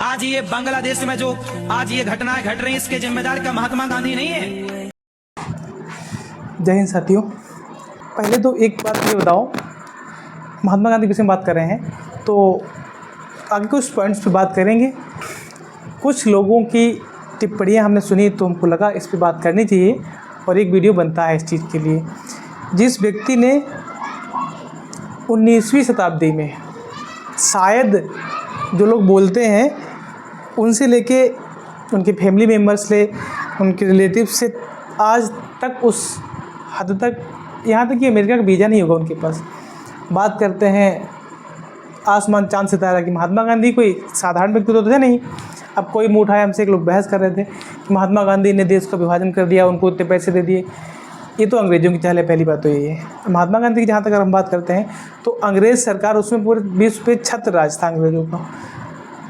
आज ये बांग्लादेश में जो आज ये घटनाएं घट रही, इसके जिम्मेदार का महात्मा गांधी नहीं है। जय हिंद साथियों, पहले तो एक बात ये बताओ, महात्मा गांधी विषय में बात कर रहे हैं तो आगे कुछ पॉइंट्स पे बात करेंगे। कुछ लोगों की टिप्पणियां हमने सुनी तो हमको लगा इस पे बात करनी चाहिए और एक वीडियो बनता है इस चीज़ के लिए। जिस व्यक्ति ने 19वीं शताब्दी में, शायद जो लोग बोलते हैं उनसे लेके उनके फैमिली मेम्बर्स से, उनके रिलेटिव से आज तक उस हद तक, यहाँ तक कि अमेरिका का वीज़ा नहीं होगा उनके पास, बात करते हैं आसमान चांद सितारा की। महात्मा गांधी कोई साधारण व्यक्ति तो थे नहीं। अब कोई मुँह उठाया, हमसे एक लोग बहस कर रहे थे कि महात्मा गांधी ने देश का विभाजन कर दिया, उनको इतने पैसे दे दिए। ये तो अंग्रेज़ों की चाल है। पहली बात तो ये है। महात्मा गांधी की जहाँ तक अगर हम बात करते हैं तो अंग्रेज़ सरकार, उसमें पूरे विश्व पे छत्र राज था अंग्रेज़ों का।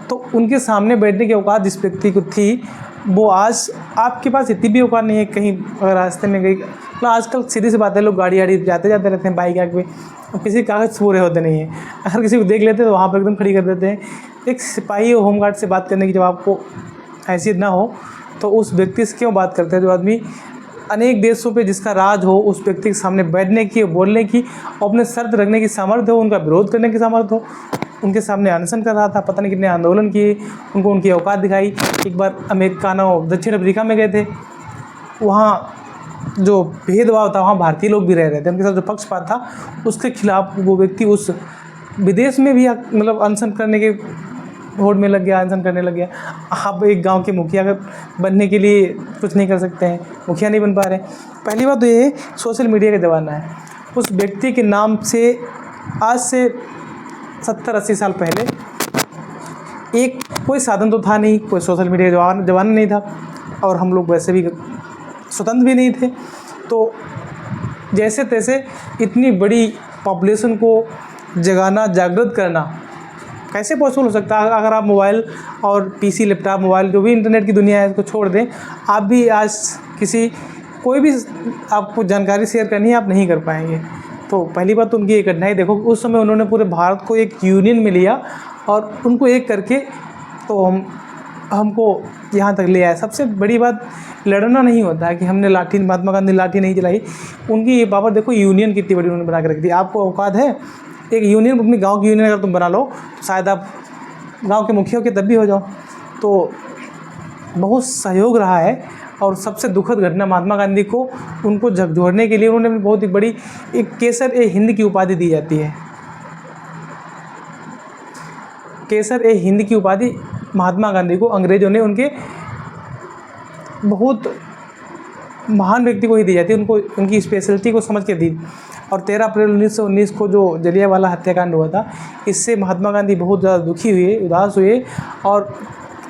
तो उनके सामने बैठने की औकात जिस व्यक्ति को थी, वो आज आपके पास इतनी भी औकात नहीं है। कहीं अगर रास्ते में गई, मतलब आजकल सीधी सी बात है, लोग गाड़ी जाते रहते हैं बाइक आगे पे, अब किसी कागज़ पूरे होते नहीं हैं। अगर किसी को देख लेते हैं तो वहाँ पर एकदम खड़ी कर देते हैं। एक सिपाही और होमगार्ड से बात करने की जब आपको हैसियत ना हो तो उस व्यक्ति से क्यों बात करते हैं? जो आदमी अनेक देशों पे जिसका राज हो, उस व्यक्ति के सामने बैठने की, बोलने की, और अपने शर्त रखने की सामर्थ्य हो, उनका विरोध करने की सामर्थ्य हो, उनके सामने अनशन कर रहा था। पता नहीं कितने आंदोलन किए, उनको उनकी औकात दिखाई। एक बार अमेरिका दक्षिण अफ्रीका में गए थे, वहाँ जो भेदभाव था, वहाँ भारतीय लोग भी रह रहे थे, उनके साथ जो पक्षपात था उसके खिलाफ वो व्यक्ति उस विदेश में भी मतलब अनशन करने के होड़ में लग गया, अनशन करने लग गया। आप एक गांव के मुखिया बनने के लिए कुछ नहीं कर सकते हैं, मुखिया नहीं बन पा रहे। पहली बात तो ये सोशल मीडिया का ज़माना है। उस व्यक्ति के नाम से आज से 70-80 साल पहले एक कोई साधन तो था नहीं, कोई सोशल मीडिया का जमाना नहीं था, और हम लोग वैसे भी स्वतंत्र भी नहीं थे। तो जैसे तैसे इतनी बड़ी पॉपुलेशन को जगाना, जागृत करना कैसे पॉसिबल हो सकता है? अगर आप मोबाइल और पीसी, लैपटॉप, मोबाइल, जो भी इंटरनेट की दुनिया है इसको छोड़ दें, आप भी आज कोई भी आपको जानकारी शेयर करनी है, आप नहीं कर पाएंगे। तो पहली बात तो उनकी एक कठिनाई देखो, उस समय उन्होंने पूरे भारत को एक यूनियन में लिया और उनको एक करके तो हमको यहाँ तक ले आया। सबसे बड़ी बात लड़ना नहीं होता है कि हमने लाठी, महात्मा गांधी लाठी नहीं चलाई। उनकी ये बाबत देखो, यूनियन कितनी बड़ी उन्होंने बना के रख दी। आपको औकात है एक यूनियन, अपनी गांव की यूनियन अगर तुम बना लो तो शायद आप गांव के मुखिया के तब भी हो जाओ। तो बहुत सहयोग रहा है। और सबसे दुखद घटना, महात्मा गांधी को उनको झकझोरने के लिए उन्होंने बहुत ही बड़ी एक केसर ए हिंद की उपाधि दी जाती है। केसर ए हिंद की उपाधि महात्मा गांधी को अंग्रेज़ों ने उनके बहुत महान व्यक्ति को ही दी जाती है, उनको उनकी स्पेशलिटी को समझ के दी। और 13 अप्रैल 1919 को जो जलियांवाला हत्याकांड हुआ था, इससे महात्मा गांधी बहुत ज़्यादा दुखी हुए, उदास हुए, और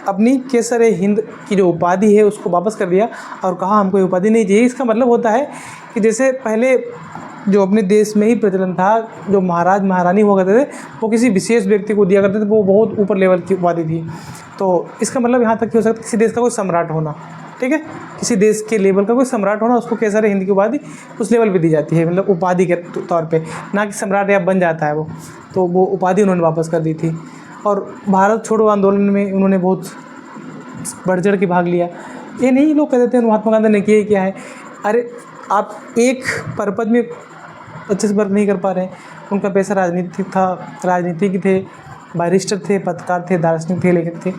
अपनी केसर ए हिंद की जो उपाधि है उसको वापस कर दिया और कहा हमको ये उपाधि नहीं चाहिए। इसका मतलब होता है कि जैसे पहले जो अपने देश में ही प्रचलन था, जो महाराज महारानी हुआ करते थे, वो किसी विशेष व्यक्ति को दिया करते थे, वो बहुत ऊपर लेवल की उपाधि थी। तो इसका मतलब यहाँ तक कि हो सकता है किसी देश का कोई सम्राट होना, ठीक है, किसी देश के लेवल का कोई सम्राट होना, उसको केसर ए हिंद की उपाधि उस लेवल पे दी जाती है, मतलब उपाधि के तौर पे, ना कि सम्राट या बन जाता है वो। तो वो उपाधि उन्होंने वापस कर दी थी। और भारत छोड़ो आंदोलन में उन्होंने बहुत बढ़ चढ़ के भाग लिया। ये नहीं लोग कहते थे महात्मा गांधी ने किया क्या है। अरे आप एक पर्पज में अच्छे से वर्क नहीं कर पा रहे हैं। उनका पैसा राजनीतिक था, राजनीतिक थे, बैरिस्टर थे, पत्रकार थे, दार्शनिक थे, लेखक थे।